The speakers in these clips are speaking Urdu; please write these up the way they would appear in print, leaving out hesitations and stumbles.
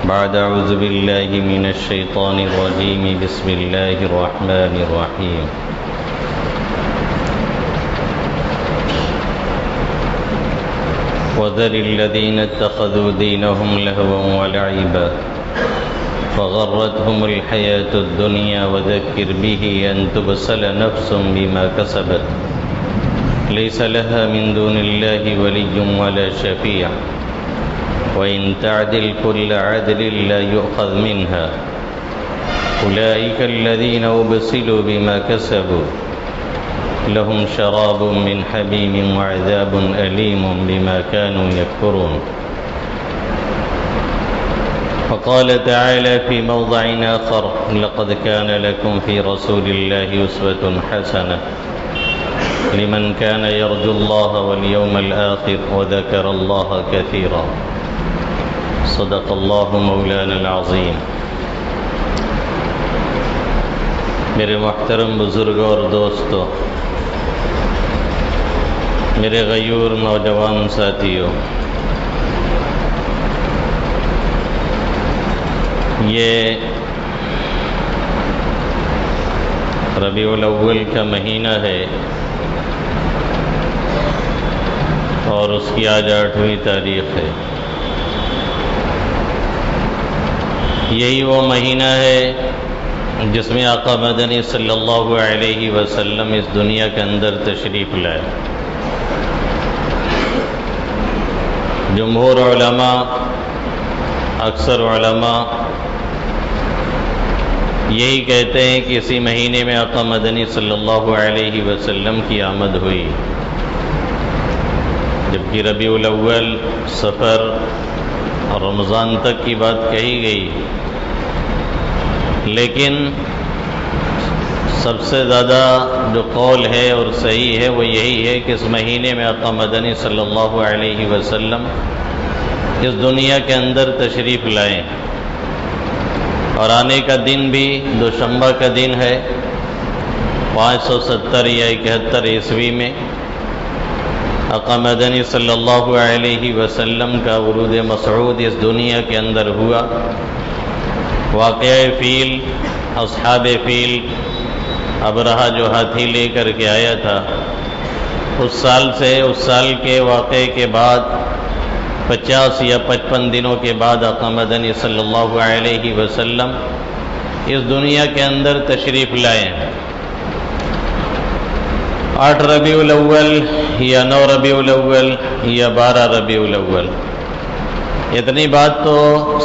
بعد اعوذ باللہ من الشیطان الرجیم بسم اللہ الرحمن الرحیم وذر الذین اتخذوا دینهم لهوا ولعبا فغرتهم الحیاة الدنیا وذکر به ان تبصل نفس بما کسبت لیس لها من دون اللہ ولی ولا شفیع وَإِن تَعْدِلْ كُلَّ عَدْلٍ لَا يُؤْخَذْ مِنْهَا أُولَئِكَ الَّذِينَ أُبْسِلُوا بِمَا كَسَبُوا لَهُمْ شَرَابٌ مِّنْ حَمِيمٍ وَعَذَابٌ أَلِيمٌ بِمَا كَانُوا يَكْفُرُونَ وقال تعالى في موضع آخر لقد كان لكم في رسول الله أسوة حسنة لمن كان يرجو الله واليوم الآخر وذكر الله كثيرا صدق اللہ مولانا العظیم۔ میرے محترم بزرگوں اور دوستوں، میرے غیور نوجوان ساتھیوں، یہ ربیع الاول کا مہینہ ہے اور اس کی آج 8ویں تاریخ ہے۔ یہی وہ مہینہ ہے جس میں آقا مدنی صلی اللہ علیہ وسلم اس دنیا کے اندر تشریف لائے۔ جمہور علماء، اکثر علماء یہی کہتے ہیں کہ اسی مہینے میں آقا مدنی صلی اللہ علیہ وسلم کی آمد ہوئی، جبکہ ربیع الاول، سفر اور رمضان تک کی بات کہی گئی، لیکن سب سے زیادہ جو قول ہے اور صحیح ہے وہ یہی ہے کہ اس مہینے میں آقا مدنی صلی اللہ علیہ وسلم اس دنیا کے اندر تشریف لائے، اور آنے کا دن بھی دوشنبہ کا دن ہے 570 یا 71 عیسوی میں آقا مدنی صلی اللہ علیہ وسلم کا ورود مسعود اس دنیا کے اندر ہوا۔ واقعہ فیل، اصحاب فیل، ابرہہ جو ہاتھی لے کر کے آیا تھا، اس سال کے واقعے کے بعد 50 یا 55 دنوں کے بعد آقا مدنی صلی اللہ علیہ وسلم اس دنیا کے اندر تشریف لائے۔ 8 ربیع الاول یا 9 ربیع الاول یا 12 ربیع الاول، اتنی بات تو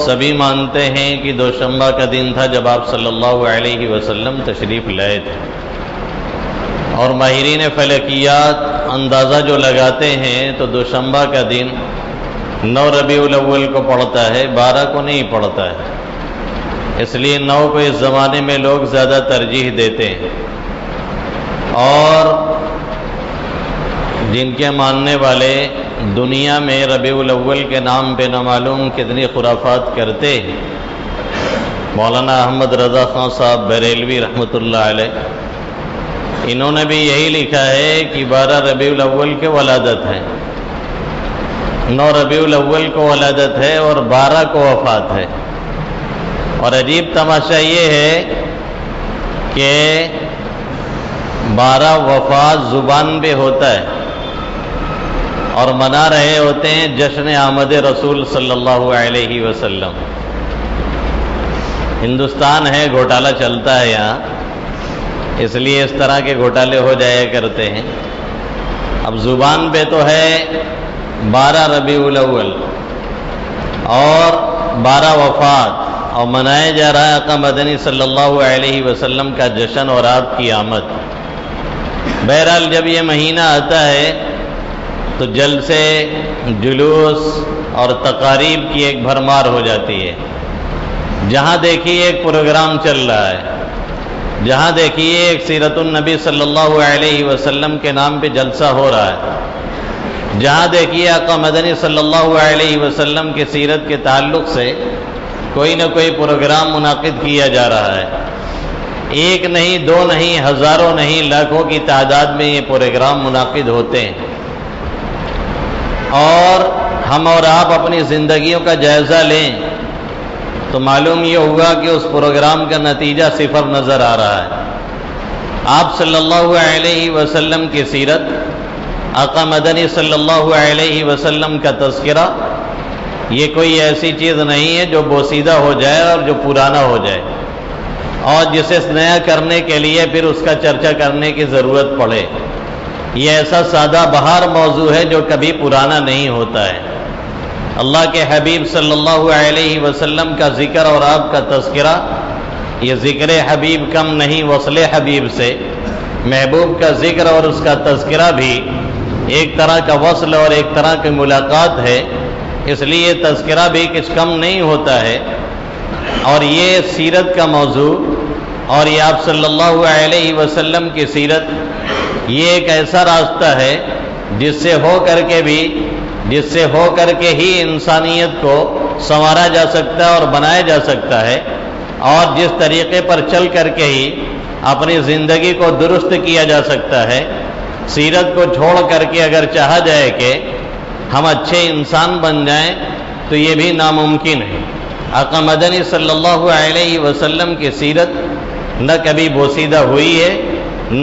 سبھی مانتے ہیں کہ دوشنبہ کا دن تھا جب آپ صلی اللہ علیہ وسلم تشریف لائے تھے، اور ماہرین فلکیات اندازہ جو لگاتے ہیں تو دوشنبہ کا دن 9 ربیع الاول کو پڑتا ہے، 12 کو نہیں پڑتا ہے، اس لیے 9 کو اس زمانے میں لوگ زیادہ ترجیح دیتے ہیں، اور جن کے ماننے والے دنیا میں ربیع الاول کے نام پہ نہ معلوم کتنی خرافات کرتے ہیں، مولانا احمد رضا خان صاحب بریلوی رحمۃ اللہ علیہ، انہوں نے بھی یہی لکھا ہے کہ 12 ربیع الاول کے ولادت ہے، 9 ربیع الاول کو ولادت ہے اور 12 کو وفات ہے۔ اور عجیب تماشا یہ ہے کہ 12 وفات زبان پہ ہوتا ہے اور منا رہے ہوتے ہیں جشن آمد رسول صلی اللہ علیہ وسلم۔ ہندوستان ہے، گھوٹالہ چلتا ہے یہاں، اس لیے اس طرح کے گھوٹالے ہو جایا کرتے ہیں۔ اب زبان پہ تو ہے 12 ربیع الاول اور 12 وفات، اور منایا جا رہا ہے آقا مدنی صلی اللہ علیہ وسلم کا جشن اور آپ کی آمد۔ بہرحال جب یہ مہینہ آتا ہے تو جلسے، جلوس اور تقاریب کی ایک بھرمار ہو جاتی ہے۔ جہاں دیکھیے ایک پروگرام چل رہا ہے، جہاں دیکھیے ایک سیرت النبی صلی اللہ علیہ وسلم کے نام پہ جلسہ ہو رہا ہے، جہاں دیکھیے آقا مدنی صلی اللہ علیہ وسلم کی سیرت کے تعلق سے کوئی نہ کوئی پروگرام منعقد کیا جا رہا ہے۔ ایک نہیں، دو نہیں، ہزاروں نہیں، لاکھوں کی تعداد میں یہ پروگرام منعقد ہوتے ہیں، اور ہم اور آپ اپنی زندگیوں کا جائزہ لیں تو معلوم یہ ہوا کہ اس پروگرام کا نتیجہ صفر نظر آ رہا ہے۔ آپ صلی اللہ علیہ وسلم کی سیرت، آقا مدنی صلی اللہ علیہ وسلم کا تذکرہ، یہ کوئی ایسی چیز نہیں ہے جو بوسیدہ ہو جائے اور جو پرانا ہو جائے اور جسے نیا کرنے کے لیے پھر اس کا چرچا کرنے کی ضرورت پڑے۔ یہ ایسا سادہ بہار موضوع ہے جو کبھی پرانا نہیں ہوتا ہے۔ اللہ کے حبیب صلی اللہ علیہ وسلم کا ذکر اور آپ کا تذکرہ، یہ ذکر حبیب کم نہیں وصل حبیب سے، محبوب کا ذکر اور اس کا تذکرہ بھی ایک طرح کا وصل اور ایک طرح کی ملاقات ہے، اس لیے تذکرہ بھی کچھ کم نہیں ہوتا ہے۔ اور یہ سیرت کا موضوع اور یہ آپ صلی اللہ علیہ وسلم کی سیرت، یہ ایک ایسا راستہ ہے جس سے ہو کر کے ہی انسانیت کو سنوارا جا سکتا ہے اور بنایا جا سکتا ہے، اور جس طریقے پر چل کر کے ہی اپنی زندگی کو درست کیا جا سکتا ہے۔ سیرت کو چھوڑ کر کے اگر چاہا جائے کہ ہم اچھے انسان بن جائیں تو یہ بھی ناممکن ہے۔ آقا مدنی صلی اللہ علیہ وسلم کی سیرت نہ کبھی بوسیدہ ہوئی ہے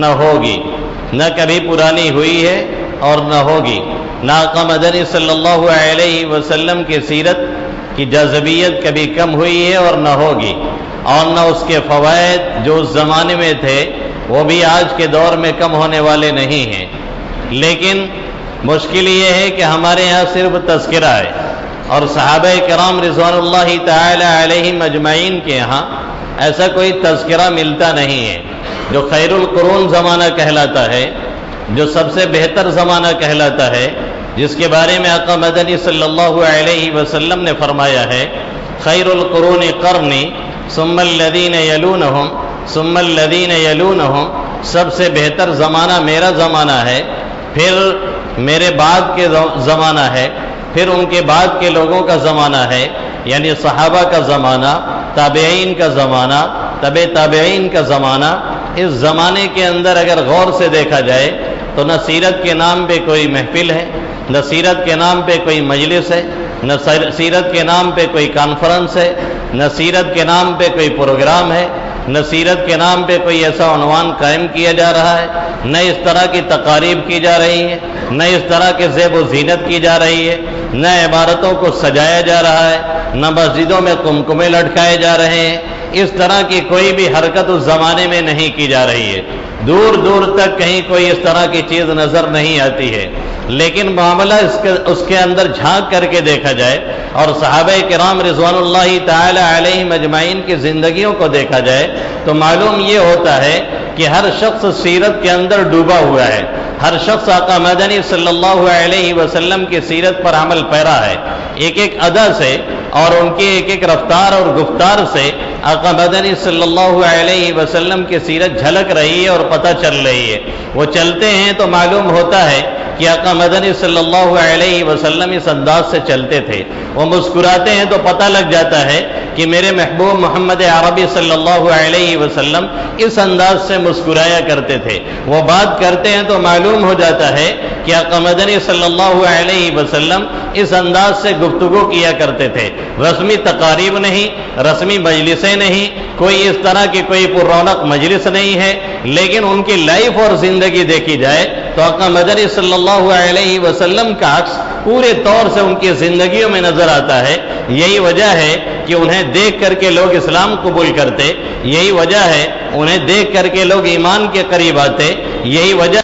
نہ ہوگی، نہ کبھی پرانی ہوئی ہے اور نہ ہوگی۔ نہ آقا مدنی صلی اللہ علیہ وسلم کی سیرت کی جاذبیت کبھی کم ہوئی ہے اور نہ ہوگی، اور نہ اس کے فوائد جو اس زمانے میں تھے وہ بھی آج کے دور میں کم ہونے والے نہیں ہیں۔ لیکن مشکل یہ ہے کہ ہمارے یہاں صرف تذکرہ ہے، اور صحابہ کرام رضوان اللہ تعالی علیہم اجمعین کے یہاں ایسا کوئی تذکرہ ملتا نہیں ہے جو خیر القرون زمانہ کہلاتا ہے، جو سب سے بہتر زمانہ کہلاتا ہے، جس کے بارے میں آقا مدنی صلی اللہ علیہ وسلم نے فرمایا ہے خیر القرون قرنی ثم الذین یلونہم ثم الذین یلونہم، سب سے بہتر زمانہ میرا زمانہ ہے، پھر میرے بعد کے زمانہ ہے، پھر ان کے بعد کے لوگوں کا زمانہ ہے، یعنی صحابہ کا زمانہ، تابعین کا زمانہ، تابعین کا زمانہ۔ اس زمانے کے اندر اگر غور سے دیکھا جائے تو نہ سیرت کے نام پہ کوئی محفل ہے، نہ سیرت کے نام پہ کوئی مجلس ہے، نہ سیرت کے نام پہ کوئی کانفرنس ہے، نہ سیرت کے نام پہ کوئی پروگرام ہے، نہ سیرت کے نام پہ کوئی ایسا عنوان قائم کیا جا رہا ہے، نہ اس طرح کی تقاریب کی جا رہی ہے، نہ اس طرح کے زیب و زینت کی جا رہی ہے، نہ عبارتوں کو سجایا جا رہا ہے، نہ مسجدوں میں قمقمے لٹکائے جا رہے ہیں۔ اس طرح کی کوئی بھی حرکت اس زمانے میں نہیں کی جا رہی ہے، دور دور تک کہیں کوئی اس طرح کی چیز نظر نہیں آتی ہے۔ لیکن معاملہ اس کے اندر جھانک کر کے دیکھا جائے اور صحابہ کرام رضوان اللہ تعالی علیہم اجمعین کی زندگیوں کو دیکھا جائے تو معلوم یہ ہوتا ہے کہ ہر شخص سیرت کے اندر ڈوبا ہوا ہے، ہر شخص آقا مدنی صلی اللہ علیہ وسلم کی سیرت پر عمل پیرا ہے۔ ایک ایک ادا سے اور ان کی ایک ایک رفتار اور گفتار سے آقا مدنی صلی اللہ علیہ وسلم کی سیرت جھلک رہی ہے اور پتہ چل رہی ہے۔ وہ چلتے ہیں تو معلوم ہوتا ہے کہ آقا مدنی صلی اللہ علیہ وسلم اس انداز سے چلتے تھے۔ وہ مسکراتے ہیں تو پتہ لگ جاتا ہے کہ میرے محبوب محمد عربی صلی اللہ علیہ وسلم اس انداز سے مسکرایا کرتے تھے۔ وہ بات کرتے ہیں تو معلوم ہو جاتا ہے کہ آقا مدنی صلی اللہ علیہ وسلم اس انداز سے گفتگو کیا کرتے تھے۔ رسمی تقاریب نہیں، رسمی مجلسیں نہیں، کوئی اس طرح کی کوئی پر رونق مجلس نہیں ہے، لیکن ان کی لائف اور زندگی دیکھی جائے تو آقا مدنی صلی اللہ علیہ وسلم کا عکس پورے طور سے ان کی زندگیوں میں نظر آتا ہے۔ یہی وجہ ہے کہ انہیں دیکھ کر کے لوگ اسلام قبول کرتے، یہی وجہ ہے انہیں دیکھ کر کے لوگ ایمان کے قریب آتے، یہی وجہ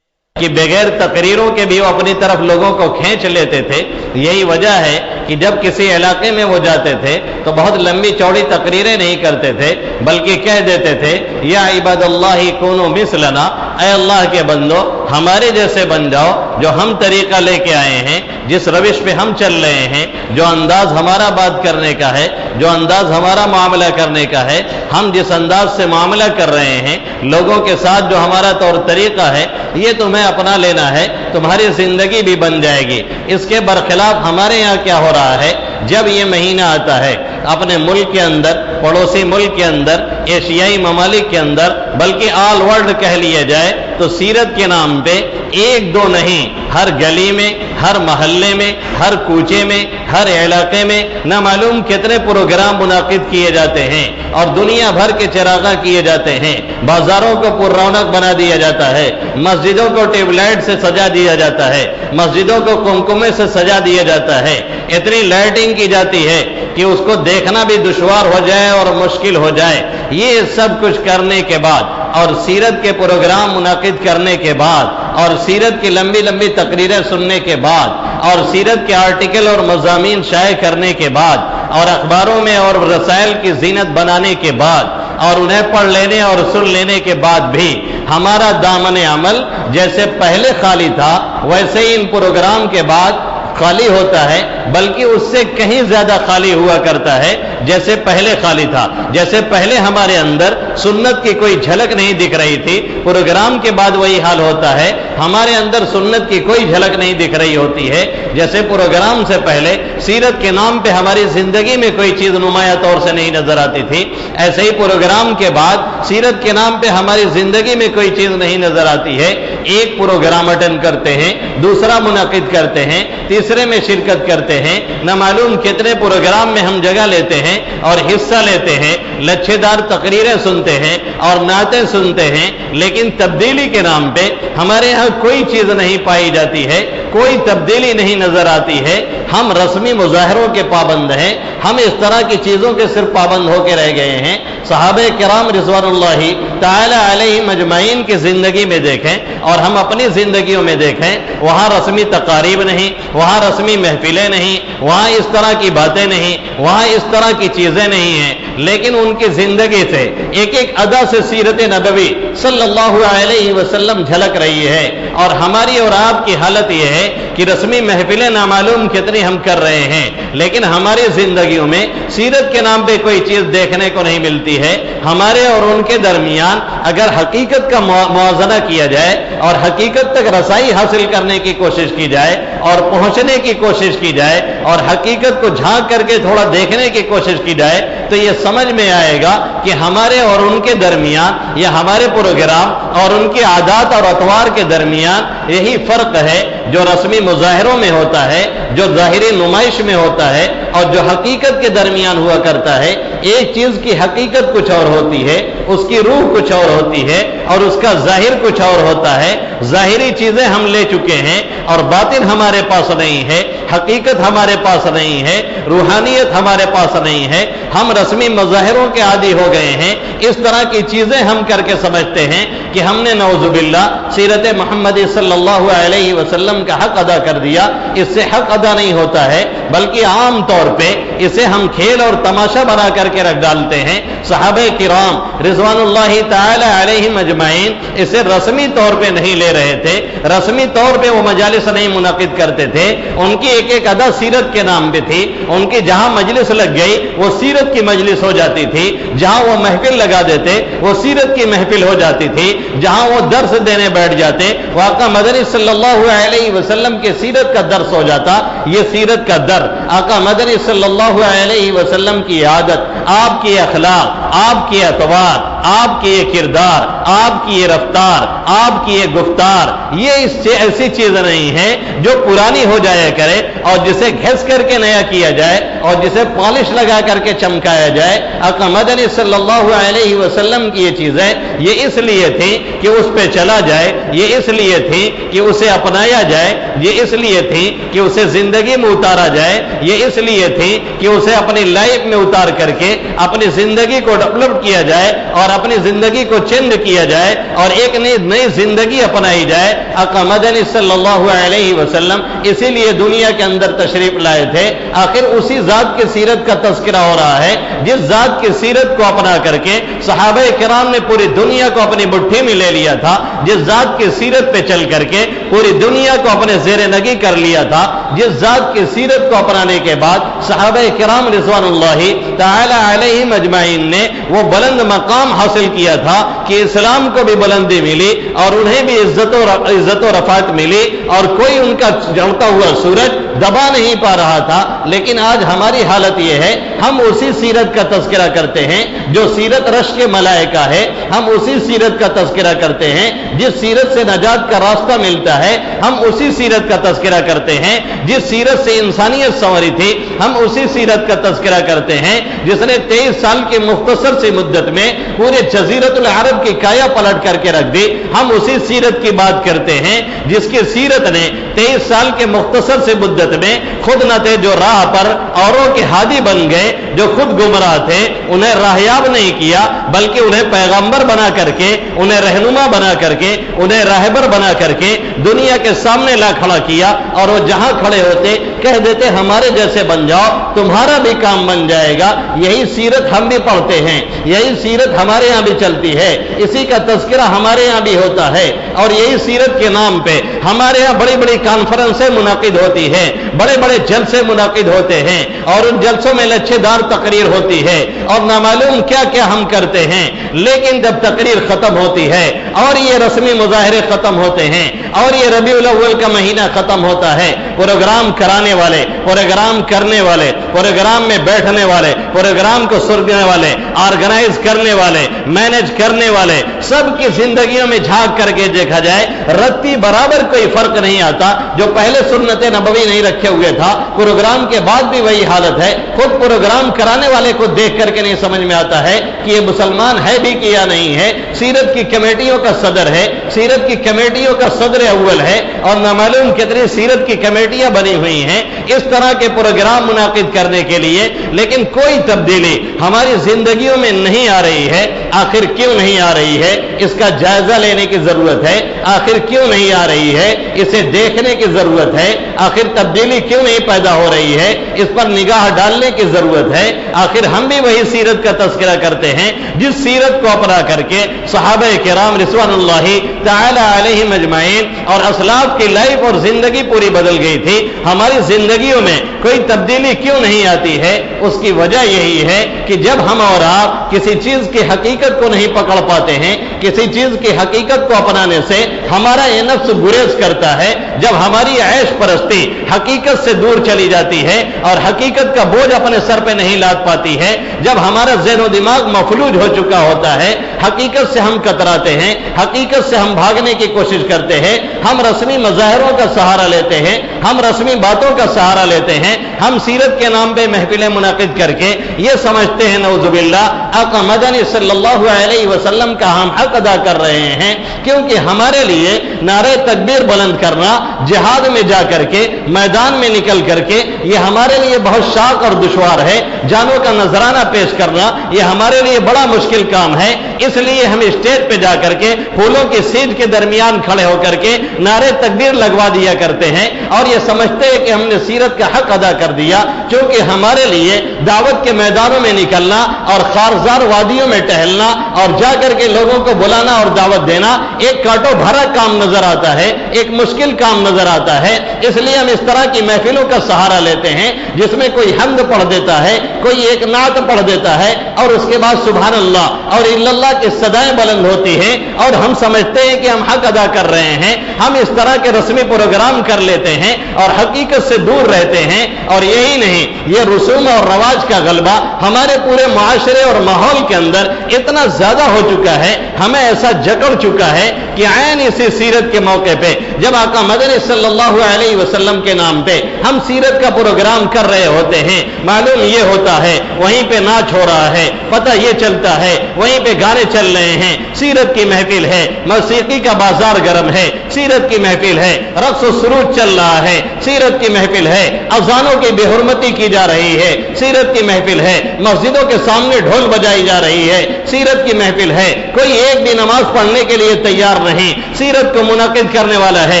کہ بغیر تقریروں کے بھی وہ اپنی طرف لوگوں کو کھینچ لیتے تھے۔ یہی وجہ ہے کہ جب کسی علاقے میں وہ جاتے تھے تو بہت لمبی چوڑی تقریریں نہیں کرتے تھے، بلکہ کہہ دیتے تھے یا عباد اللہ کونوا مثلنا، اے اللہ کے بندو ہمارے جیسے بن جاؤ، جو ہم طریقہ لے کے آئے ہیں، جس روش پہ ہم چل رہے ہیں، جو انداز ہمارا بات کرنے کا ہے، جو انداز ہمارا معاملہ کرنے کا ہے، ہم جس انداز سے معاملہ کر رہے ہیں لوگوں کے ساتھ، جو ہمارا طور طریقہ ہے، یہ تمہیں اپنا لینا ہے، تمہاری زندگی بھی بن جائے گی۔ اس کے برخلاف ہمارے یہاں کیا ہو رہا ہے، جب یہ مہینہ آتا ہے اپنے ملک کے اندر، پڑوسی ملک کے اندر، ایشیائی ممالک کے اندر، بلکہ آل ورلڈ کہہ لیا جائے تو سیرت کے نام پہ ایک دو نہیں، ہر گلی میں، ہر محلے میں، ہر کوچے میں، ہر علاقے میں نہ معلوم کتنے پروگرام منعقد کیے جاتے ہیں اور دنیا بھر کے چراغاں کیے جاتے ہیں، بازاروں کو پر رونق بنا دیا جاتا ہے، مسجدوں کو ٹیوب لائٹ سے سجا دیا جاتا ہے، مسجدوں کو کمکمے سے سجا دیا جاتا ہے، اتنی لائٹنگ کی جاتی ہے کہ اس کو دیکھنا بھی دشوار ہو جائے اور مشکل ہو جائے۔ یہ سب کچھ کرنے کے بعد اور سیرت کے پروگرام منعقد کرنے کے بعد اور سیرت کی لمبی لمبی تقریریں سننے کے بعد اور سیرت کے آرٹیکل اور مضامین شائع کرنے کے بعد اور اخباروں میں اور رسائل کی زینت بنانے کے بعد اور انہیں پڑھ لینے اور سن لینے کے بعد بھی ہمارا دامن عمل جیسے پہلے خالی تھا ویسے ہی ان پروگرام کے بعد خالی ہوتا ہے، بلکہ اس سے کہیں زیادہ خالی ہوا کرتا ہے جیسے پہلے خالی تھا۔ جیسے پہلے ہمارے اندر سنت کی کوئی جھلک نہیں دکھ رہی تھی، پروگرام کے بعد وہی حال ہوتا ہے، ہمارے اندر سنت کی کوئی جھلک نہیں دکھ رہی ہوتی ہے۔ جیسے پروگرام سے پہلے سیرت کے نام پہ ہماری زندگی میں کوئی چیز نمایاں طور سے نہیں نظر آتی تھی، ایسے ہی پروگرام کے بعد سیرت کے نام پہ ہماری زندگی میں کوئی چیز نہیں نظر آتی ہے۔ ایک پروگرام اٹینڈ کرتے ہیں، دوسرا منعقد کرتے ہیں، تیسرے میں شرکت کرتے ہیں، نہ معلوم کتنے پروگرام میں ہم جگہ لیتے ہیں اور حصہ لیتے ہیں، لچھے دار تقریریں سنتے ہیں اور نعتیں سنتے ہیں، لیکن تبدیلی کے نام پہ ہمارے ہاں کوئی چیز نہیں پائی جاتی ہے، کوئی تبدیلی نہیں نظر آتی ہے۔ ہم رسمی مظاہروں کے پابند ہیں، ہم اس طرح کی چیزوں کے صرف پابند ہو کے رہ گئے ہیں۔ صحابہ کرام رضوان اللہ تعالی علیہم اجمعین کی زندگی میں دیکھیں اور ہم اپنی زندگیوں میں دیکھیں، وہاں رسمی تقاریب نہیں، وہاں رسمی محفلیں نہیں، وہاں اس طرح کی باتیں نہیں، وہاں اس طرح کی چیزیں نہیں ہیں، لیکن ان کی زندگی سے ایک ایک ادا سے سیرت نبوی صلی اللہ علیہ وسلم جھلک رہی ہے۔ اور ہماری اور آپ کی حالت یہ ہے کہ رسمی محفلیں نامعلوم کتنی ہم کر رہے ہیں، لیکن ہماری زندگیوں میں سیرت کے نام پہ کوئی چیز دیکھنے کو نہیں ملتی ہے۔ ہمارے اور ان کے درمیان اگر حقیقت کا موازنہ کیا جائے اور حقیقت تک رسائی حاصل کرنے کی کوشش کی جائے اور پہنچنے کی کوشش کی جائے اور حقیقت کو جھانک کر کے تھوڑا دیکھنے کی کوشش کی جائے تو یہ سمجھ میں آئے گا کہ ہمارے اور ان کے درمیان یا ہمارے پروگرام اور ان کے عادات اور اطوار کے درمیان یہی فرق ہے جو رسمی مظاہروں میں ہوتا ہے، جو ظاہری نمائش میں ہوتا ہے اور جو حقیقت کے درمیان ہوا کرتا ہے۔ ایک چیز کی حقیقت کچھ اور ہوتی ہے، اس کی روح کچھ اور ہوتی ہے اور اس کا ظاہر کچھ اور ہوتا ہے۔ ظاہری چیزیں ہم لے چکے ہیں اور باطن ہمارے پاس نہیں ہے، حقیقت ہمارے پاس نہیں ہے، روحانیت ہمارے پاس نہیں ہے۔ ہم رسمی مظاہروں کے عادی ہو گئے ہیں، اس طرح کی چیزیں ہم کر کے سمجھتے ہیں کہ ہم نے نعوذ باللہ سیرت محمد صلی اللہ علیہ وسلم کا حق ادا کر دیا۔ اس سے حق ادا نہیں ہوتا ہے، بلکہ عام طور پہ اسے ہم کھیل اور تماشا بنا کر کے رکھ ڈالتے ہیں۔ صحابہ کرام رضوان اللہ تعالی علیہم اجمعین اسے رسمی طور پہ نہیں لے رہے تھے، رسمی طور پہ وہ مجالس نہیں منعقد کرتے تھے، ان کی ایک ایک ادا سیرت کے نام پہ تھی، ان کی جہاں مجلس لگ گئی وہ سیرت کی مجلس ہو جاتی تھی، جہاں وہ محفل لگا دیتے وہ سیرت کی محفل ہو جاتی تھی، جہاں وہ درس دینے بیٹھ جاتے وہ آقا مدنی صلی اللہ علیہ وسلم کے سیرت کا درس ہو جاتا۔ یہ سیرت کا در آقا مدنی صلی اللہ علیہ وسلم کی عادت، آپ کی اخلاق، آپ کی اطوار، آپ کی یہ کردار، آپ کی یہ رفتار، آپ کی یہ گفتار، یہ اس سے ایسی چیز نہیں ہے جو پرانی ہو جایا کرے اور جسے گھس کر کے نیا کیا جائے اور جسے پالش لگا کر کے چمکایا جائے۔ آقا مدنی صلی اللہ علیہ وسلم کی یہ چیزیں یہ اس لیے تھی کہ اس پہ چلا جائے، یہ اس لیے تھی کہ اسے اپنایا جائے، یہ اس لیے تھی کہ اسے زندگی میں اتارا جائے، یہ اس لیے تھی کہ اسے اپنی لائف میں اتار کر کے اپنی زندگی کو ڈیولپ کیا جائے اور اپنی زندگی کو چینج کیا جائے اور ایک نئی زندگی اپنائی جائے۔ آقا مدنی صلی اللہ علیہ وسلم اسی لیے دنیا کے اندر تشریف لائے تھے۔ آخر اسی ذات کی سیرت کا تذکرہ ہو رہا ہے جس ذات کی سیرت کو اپنا کر کے صحابہ کرام نے پوری دنیا کو اپنی مٹھی میں لے لیا تھا، جس ذات کی سیرت پہ چل کر کے پوری دنیا کو اپنے زیر نگی کر لیا تھا، جس ذات کی سیرت کو اپنانے کے بعد صحابہ کرام رضوان اللہ تعالی علیہم اجمعین نے وہ بلند مقام حاصل کیا تھا کہ اسلام کو بھی بلندی ملی اور انہیں بھی عزت و رفعت ملی اور کوئی ان کا جلتا ہوا سورج دبا نہیں پا رہا تھا، لیکن آج ہماری حالت یہ ہے ہم اسی سیرت کا تذکرہ کرتے ہیں جو سیرت رش کے ملائکہ ہے، ہم اسی سیرت کا تذکرہ کرتے ہیں جس سیرت سے نجات کا راستہ ملتا ہے، ہم اسی سیرت کا تذکرہ کرتے ہیں جس سیرت سے انسانیت سنوری تھی، ہم اسی سیرت کا تذکرہ کرتے ہیں جس نے 23 سال کی مختصر سی مدت میں پورے جزیرت العرب کی کایا پلٹ کر کے رکھ دی، ہم اسی سیرت کی بات کرتے ہیں جس کی سیرت نے 23 سال کے مختصر سی مدت میں خود نہ تھے جو راہ پر اوروں کے ہادی بن گئے، جو خود گمراہ تھے انہیں راہیاب نہیں کیا بلکہ انہیں پیغمبر بنا کر کے، انہیں رہنما بنا کر کے، انہیں راہبر بنا کر کے دنیا کے سامنے لا کھڑا کیا، اور وہ جہاں کھڑے ہوتے کہہ دیتے ہمارے جیسے بن جاؤ تمہارا بھی کام بن جائے گا۔ یہی سیرت ہم بھی پڑھتے ہیں، یہی سیرت ہمارے یہاں بھی چلتی ہے، اسی کا تذکرہ ہمارے یہاں بھی ہوتا ہے، اور یہی سیرت کے نام پہ ہمارے یہاں بڑی بڑی کانفرنسیں منعقد ہوتی ہیں، بڑے بڑے جلسے منعقد ہوتے ہیں، اور ان جلسوں میں لچھے دار تقریر ہوتی ہے اور نامعلوم کیا کیا ہم کرتے ہیں، لیکن جب تقریر ختم ہوتی ہے اور یہ رسمی مظاہرے ختم ہوتے ہیں اور یہ ربیع الاول کا مہینہ ختم ہوتا ہے، پروگرام کرانے والے، پروگرام کرنے والے، پروگرام میں بیٹھنے والے، پروگرام کو سرگنے والے، آرگنائز کرنے والے، مینج کرنے والے، سب کی زندگیوں میں جھانک کر کے دیکھا جائے رتی برابر کوئی فرق نہیں آتا۔ جو پہلے سنت نبوی نہیں رکھے ہوئے تھا پروگرام کے بعد بھی وہی حالت ہے، خود پروگرام کرانے والے کو دیکھ کر کے نہیں سمجھ میں آتا ہے کہ یہ مسلمان ہے بھی کہ یا نہیں ہے، سیرت کی کمیٹیوں کا صدر ہے، سیرت کی کمیٹیوں کا صدر اول ہے، اور نامعلوم کتنی سیرت کی کمیٹیاں بنی ہوئی ہیں اس طرح کے پروگرام منعقد کرنے کے لیے، لیکن کوئی تبدیلی ہماری زندگیوں میں نہیں آ رہی ہے۔ آخر کیوں نہیں آ رہی ہے؟ اس کا جائزہ لینے کی ضرورت ہے۔ آخر کیوں نہیں آ رہی ہے؟ اسے دیکھنے کی ضرورت ہے۔ آخر تبدیلی کیوں نہیں پیدا ہو رہی ہے؟ اس پر نگاہ ڈالنے کی ضرورت ہے۔ آخر ہم بھی وہی سیرت کا تذکرہ کرتے ہیں جس سیرت کو اپنا کر کے صحابہ کرام رضوان اللہ تعالی علیہم اجمعین اور اسلاف کی لائف اور زندگی پوری بدل گئی تھی۔ ہماری زندگیوں میں کوئی تبدیلی کیوں نہیں آتی ہے؟ اس کی وجہ یہی ہے کہ جب ہم اور آپ کسی چیز کی حقیقت کو نہیں پکڑ پاتے ہیں، کسی چیز کی حقیقت کو اپنانے سے ہمارا یہ نفس گریز کرتا ہے، جب ہماری عیش پرستی حقیقت سے دور چلی جاتی ہے اور حقیقت کا بوجھ اپنے سر پہ نہیں لاد پاتی ہے، جب ہمارا ذہن و دماغ مفلوج ہو چکا ہوتا ہے، حقیقت سے ہم کتراتے ہیں، حقیقت سے ہم بھاگنے کی کوشش کرتے ہیں، ہم رسمی مظاہروں کا سہارا لیتے ہیں، ہم رسمی باتوں کا سہارا لیتے ہیں، ہم سیرت کے نام پہ محفلیں منعقد کر کے یہ سمجھتے ہیں نعوذ باللہ آقا مدنی صلی اللہ علیہ وسلم کا ہم حق ادا کر رہے ہیں، کیونکہ ہمارے لیے نعرہ تکبیر بلند کرنا، جہاد میں جا کر کے، میدان میں نکل کر کے، یہ ہمارے لیے بہت شاق اور دشوار ہے، جانوں کا نذرانہ پیش کرنا یہ ہمارے لیے بڑا مشکل کام ہے، اس لیے ہم اسٹیج پہ جا کر کے پھولوں کی سیج کے درمیان کھڑے ہو کر کے نعرہ تکبیر لگوا دیا کرتے ہیں اور یہ سمجھتے ہیں کہ ہم نے سیرت کا حق ادا کر دیا، کیونکہ ہمارے لیے دعوت کے میدانوں میں نکلنا اور خارزار وادیوں میں ٹہلنا اور جا کر کے لوگوں کو بلانا اور دعوت دینا ایک کاٹو بھرا کام نظر آتا ہے، ایک مشکل کام نظر آتا ہے، اس لیے ہم اس طرح کی محفلوں کا سہارا لیتے ہیں جس میں کوئی حمد پڑھ دیتا ہے، کوئی ایک نعت پڑھ دیتا ہے اور اس کے بعد سبحان اللہ اور الا اللہ کی صدائیں بلند ہوتی ہیں اور ہم سمجھتے ہیں کہ ہم حق ادا کر رہے ہیں۔ ہم اس طرح کے رسمی پروگرام کر لیتے ہیں اور حقیقت سے دور رہتے ہیں، اور یہی نہیں، یہ رسوم اور رواج کا غلبہ ہمارے پورے معاشرے اور ماحول کے اندر اتنا زیادہ ہو چکا ہے، ہمیں ایسا جکڑ چکا ہے کہ عین اسی سیرت کے موقع پہ جب آقا مدنی صلی اللہ علیہ وسلم کے نام پہ ہم سیرت کا پروگرام کر رہے ہوتے ہیں، معلوم یہ ہوتا ہے وہیں پہ ناچ ہو رہا ہے، پتہ یہ چلتا ہے وہیں پہ گانے چل رہے ہیں، سیرت کی محفل ہے، موسیقی کا بازار گرم ہے، سیرت کی محفل ہے، رقص و سرود چل رہا ہے، سیرت کی محفل ہے، اذانوں کی بے حرمتی کی جا رہی ہے، سیرت کی محفل ہے، مسجدوں کے سامنے ڈھول بجائی جا رہی ہے، سیرت کی محفل ہے، کوئی ایک بھی نماز پڑھنے کے لیے تیار نہیں، سیرت کو منعقد کرنے والا ہے،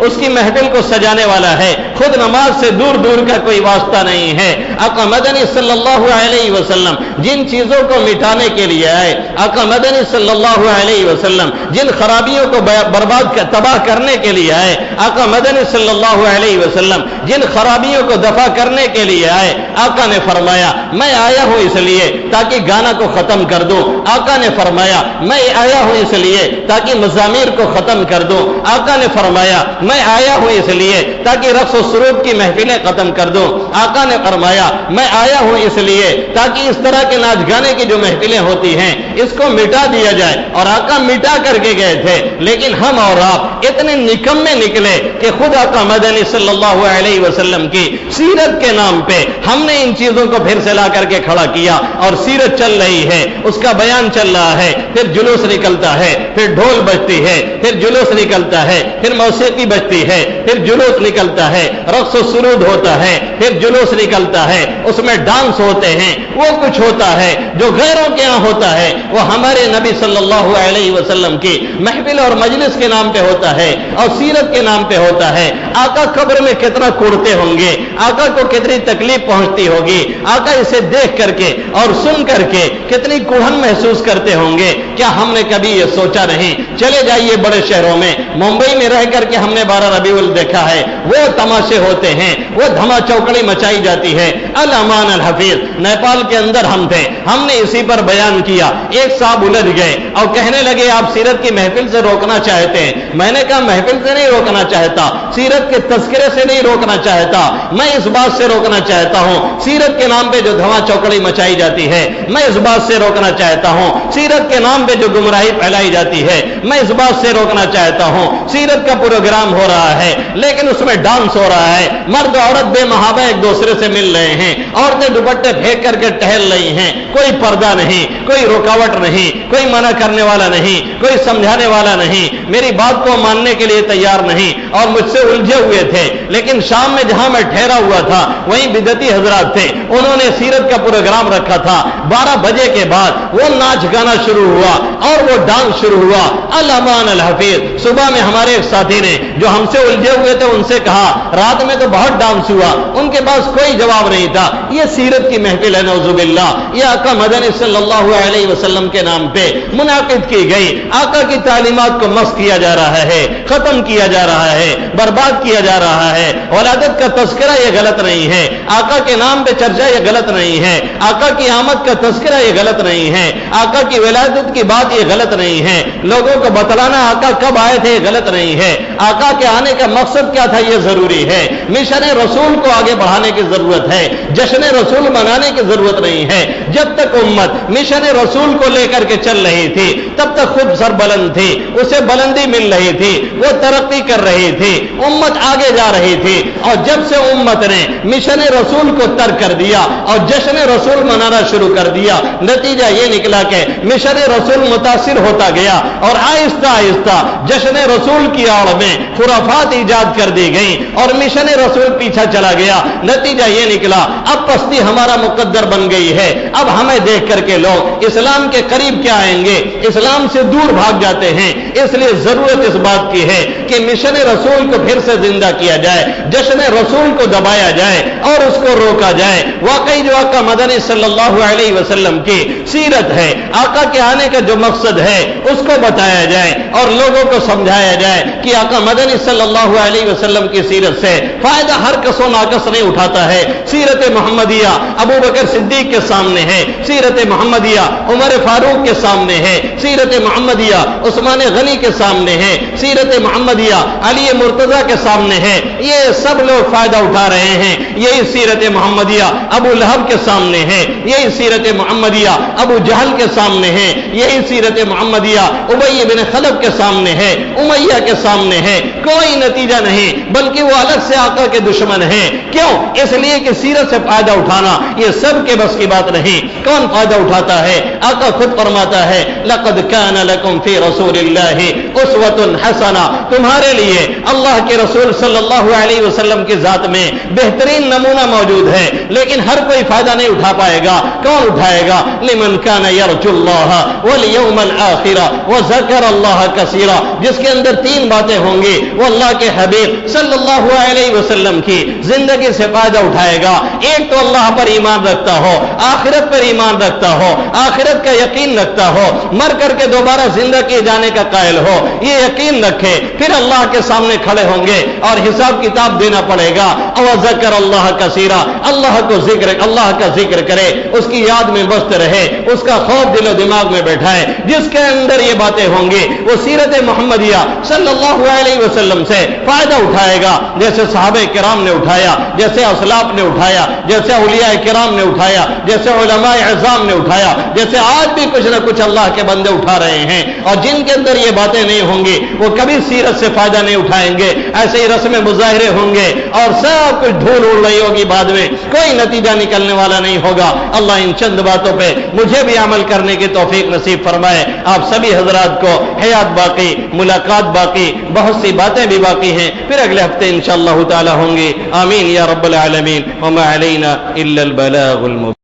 اس کی محفل کو سجانے والا ہے، خود نماز سے دور دور کا کوئی واسطہ نہیں ہے۔ آقا مدنی صلی اللہ علیہ وسلم جن چیزوں کو مٹانے کے لیے آئے، آقا مدنی صلی اللہ علیہ وسلم جن خرابیوں کو برباد تباہ کرنے کے لیے آئے، آقا مدنی صلی اللہ علیہ وسلم جن خرابیوں کو دفع کرنے کے لیے آئے. آقا نے فرمایا میں آیا ہوں اس لیے تاکہ گانا کو ختم کر دوں. آقا نے فرمایا میں آیا ہوں اس لیے تاکہ مزامیر کو ختم کر دوں. آقا نے فرمایا میں آیا ہوں اس لیے تاکہ رقص و سرود کی محفلیں ختم کر دوں. آقا نے فرمایا میں آیا ہوں اس لیے تاکہ اس طرح کے ناچ گانے کی جو محفلیں ہوتی ہیں اس کو مٹا دیا جائے. اور آقا مٹا کر کے گئے تھے، لیکن ہم اور آپ اتنے نکمے نکلے کہ خود آقا مدنی صلی اللہ علیہ وسلم کی سیرت کے نام پہ ہم نے ان چیزوں کو پھر سے لا کر کے کھڑا کیا. اور سیرت چل رہی ہے، اس کا بیان چل رہا ہے، پھر جلوس نکلتا ہے، پھر ڈھول بجتی ہے، پھر جلوس نکلتا ہے، پھر موسیقی بجتی ہے، پھر جلوس نکلتا ہے، رقص و سرود ہوتا ہے، پھر جلوس نکلتا ہے، اس میں ڈانس ہوتے ہیں. وہ کچھ ہوتا ہے جو غیروں کے ہاں ہوتا ہے وہ ہمارے نبی صلی اللہ علیہ وسلم کی محفل اور مجلس کے نام پہ ہوتا ہے اور سیرت کے نام پہ ہوتا ہے. آقا قبر میں کتنا کوڑتے ہوں گے، آقا کو کتنی تکلیف پہنچتی ہوگی، آقا اسے دیکھ کر کے اور سن کر کے کتنی کوڑھن محسوس کرتے ہوں گے. کیا ہم نے کبھی یہ سوچا نہیں؟ چلے جائیے بڑے شہروں میں، ممبئی میں رہ کر کے ہم نے 12 ربیع الاول دیکھا ہے، وہ تماشے ہوتے ہیں، وہ دھما چوکڑی مچائی جاتی ہے. الامان الحفیظ نیپال کے اندر ہم تھے، ہم نے اسی پر بیان کیا. ایک صاحب الجھ گئے اور کہنے لگے آپ سیرت کی محفل سے روکنا چاہتے ہیں. میں نے کہا محفل سے نہیں روکنا چاہتا، سیرت کے تذکرے سے نہیں روکنا چاہتا، میں اس بات سے روکنا چاہتا ہوں سیرت کے نام پہ جو دھما چوکڑی مچائی جاتی ہے، میں اس بات سے روکنا چاہتا ہوں سیرت کے نام پہ جو گمراہی پھیلائی جاتی ہے، میں اس بات سے روکنا چاہتا ہوں. سیرت کا پروگرام ہو رہا ہے لیکن اس میں ڈانس ہو رہا ہے، مرد عورت بے محابہ ایک دوسرے سے مل رہے ہیں، عورتیں دوپٹے پھینک کر کے ٹہل رہی ہیں، کوئی پردہ نہیں، کوئی رکاوٹ نہیں، کوئی منع کرنے والا نہیں، کوئی سمجھانے والا نہیں، میری بات کو ماننے کے لیے تیار نہیں اور مجھ سے الجھے ہوئے تھے. لیکن شام میں جہاں میں ٹھہرا ہوا تھا وہیں بدعتی حضرات تھے، انہوں نے سیرت کا پروگرام رکھا تھا. 12 بجے کے بعد وہ ناچ گانا شروع ہوا اور وہ ڈانس شروع ہوا. الامان الحفیظ صبح میں ہمارے ایک ساتھی نے جو ہم سے الجھے ہوئے تھے ان سے کہا رات میں تو بہت ڈانس ہوا، ان کے پاس کوئی جواب نہیں تھا. یہ سیرت کی محفل ہے نعوذ باللہ، یہ آقا مدنی صلی اللہ علیہ وسلم کے نام پہ منعقد کی گئی. آقا کی تعلیمات کو مسخ کیا جا رہا ہے، ختم کیا جا رہا ہے، برباد کیا جا رہا ہے. ولادت کا تذکرہ یہ غلط نہیں ہے، آقا کے نام پہ چرچا یہ غلط نہیں ہے، آقا کی آمد کا تذکرہ یہ غلط نہیں ہے، آقا کی ولادت کی بات یہ غلط نہیں ہے، لوگوں کو بتلانا آقا کب آئے تھے یہ غلط نہیں ہے، آقا کے آنے کا مقصد کیا تھا یہ ضروری ہے. مشن رسول کو آگے بڑھانے کی ضرورت ہے، جشن رسول منانے کی ضرورت نہیں ہے. جب تک امت مشن رسول کو لے کر کے چل رہی تھی تب تک خود سر بلند تھی، اسے بلندی مل رہی تھی، وہ ترقی کر رہی تھی، امت آگے جا رہی تھی. اور جب سے امت نے مشن رسول کو ترک کر دیا اور جشن رسول منانا شروع کر دیا، نتیجہ یہ نکلا کہ مشن رسول متاثر ہوتا گیا اور آہستہ آہستہ جشن رسول کی آڑ میں خرافات ایجاد کر دی گئی اور مشن رسول پیچھا چلا گیا. نتیجہ یہ نکلا اب پستی ہمارا مقدر بن گئی ہے. اب ہمیں دیکھ کر کے لوگ اسلام کے قریب کیا آئیں گے، اسلام سے دور بھاگ جاتے ہیں. اس لیے ضرورت اس بات کی ہے کہ مشن رسول کو پھر سے زندہ کیا جائے، جشن رسول کو دبایا جائے اور اس کو روکا جائے. واقعی جو آقا مدنی صلی اللہ علیہ وسلم کی سیرت ہے، آقا کے آنے کا جو مقصد ہے اس کو بتایا جائے اور لوگوں کو سمجھایا جائے کہ آقا مدنی صلی اللہ علیہ وسلم کی سیرت سے فائدہ ہر کس و ناقص نہیں اٹھاتا ہے. سیرت محمدیہ ابو بکر صدیق کے سامنے ہے، سیرت محمدیہ عمر فاروق کے سامنے ہے، سیرت محمدیہ عثمان غنی کے سامنے ہے، سیرت محمدیہ علی مرتضیٰ کے سامنے ہے. یہ سب لوگ فائدہ اٹھا رہے ہیں. یہی سیرت محمدیہ ابو لہب کے سامنے ہے، یہی سیرت محمدیہ ابو جہل کے سامنے ہے، یہی سیرت محمدیہ ابی بن خلف کے سامنے ہے، امیہ کے سامنے ہے. کوئی نتیجہ نہیں، بلکہ وہ الگ سے آقا کے دشمن ہیں. کیوں؟ اس لیے کہ سیرت سے فائدہ اٹھانا یہ سب کے بس کی بات نہیں. کون فائدہ اٹھاتا ہے؟ آقا خود فرماتا ہے لقد کان لکم فی رسول اللہ اسوۃ حسنہ، تمہارے لیے اللہ کے رسول صلی اللہ علیہ وسلم کی ذات میں بہترین نمونہ موجود ہے. لیکن ہر کوئی فائدہ نہیں اٹھا پائے گا. کون اٹھائے گا؟ لمن کان یرجو اللہ والیوم الآخر وذکر اللہ کثیرا، جس کے اندر 3 باتیں ہوں گی. وہ اللہ کے حبیب صلی اللہ علیہ وسلم کی زندگی سے فائدہ اٹھائے گا. ایک تو تو اللہ پر ایمان رکھتا ہو، آخرت پر ایمان رکھتا ہو، آخرت کا یقین رکھتا ہو، مر کر کے دوبارہ زندہ کیے جانے کا قائل ہو، یہ یقین رکھے، پھر اللہ کے سامنے کھڑے ہوں گے اور حساب کتاب دینا پڑے گا۔ او ذکر اللہ کثیرا، اللہ کا ذکر کرے، اس کی یاد میں مست رہے، اس کا خوف دل و دماغ میں بیٹھائے۔ جس کے اندر یہ باتیں ہوں گی وہ سیرت محمدیہ صلی اللہ علیہ وسلم سے فائدہ اٹھائے گا، جیسے صحابہ کرام نے اٹھایا، جیسے اسلاف نے اٹھایا، جیسے اولیاء کرام نے اٹھایا، جیسے علماء اعظام نے اٹھایا، جیسے آج بھی کچھ نہ کچھ اللہ کے بندے اٹھا رہے ہیں۔ اور جن کے اندر یہ باتیں نہیں ہوں گی وہ کبھی سیرت سے فائدہ نہیں اٹھائیں گے، ایسے ہی رسم مظاہرے ہوں گے اور سب کچھ دھول اڑ رہی ہوگی، بعد میں کوئی نتیجہ نکلنے والا نہیں ہوگا۔ اللہ ان چند باتوں پہ مجھے بھی عمل کرنے کی توفیق نصیب فرمائے۔ آپ سبھی حضرات کو حیات باقی، ملاقات باقی، بہت سی باتیں بھی باقی ہیں، پھر اگلے ہفتے انشاءاللہ تعالی ہوں گی۔ آمین یا رب العالمین۔ وما علینا الا البلاغ المبین۔